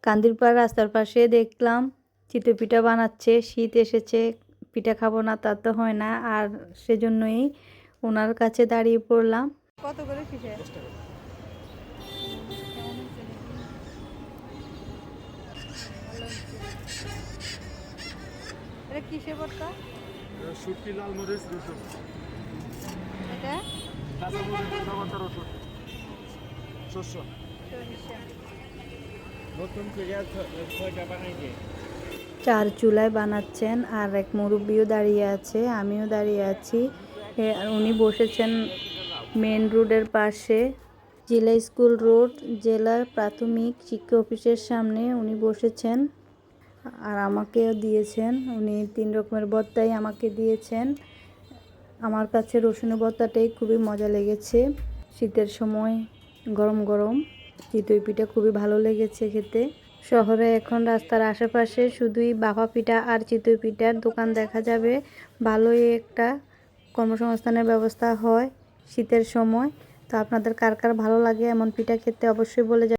কান্দিরপাড় রাস্তার পাশে দেখলাম চিতই পিঠা বানাচ্ছে। শীত এসেছে, পিঠা খাবো না তা তো হয় না, আর সেজন্যই ওনার কাছে দাঁড়িয়ে পড়লাম। কত করে পিঠে? এটা কিসের ভর্তা? শুটকি, লাল মরিচ, রসুন। এটা কাঁচা মরিচ, টমেটো, রসুন, শস্য। নতুন করে 6টা বানাইছে। 4 চুলায় বানাচ্ছেন, আর এক মুরব্বিও দাঁড়িয়ে আছে, আমিও দাঁড়িয়ে আছি। আর উনি বসেছেন মেন রোডের পাশে, জেলা স্কুল রোড, জেলা প্রাথমিক শিক্ষা অফিসের সামনে উনি বসেছেন। আর আমাকেও দিয়েছেন, উনি 3 রকমের ভর্তাই আমাকে দিয়েছেন। আমার কাছে রসুনের ভর্তাটাই খুবই মজা লেগেছে। শীতের সময় গরম গরম চিতই পিঠা খুবই ভালো লেগেছে খেতে। শহরে এখন রাস্তার আশেপাশে শুধুই ভাপা পিঠা আর চিতই পিঠার দোকান দেখা যাবে। ভালোই একটা কর্মসংস্থানের ব্যবস্থা হয় শীতের সময়। তো আপনাদের কার কার ভালো লাগে এমন পিঠা খেতে অবশ্যই বলে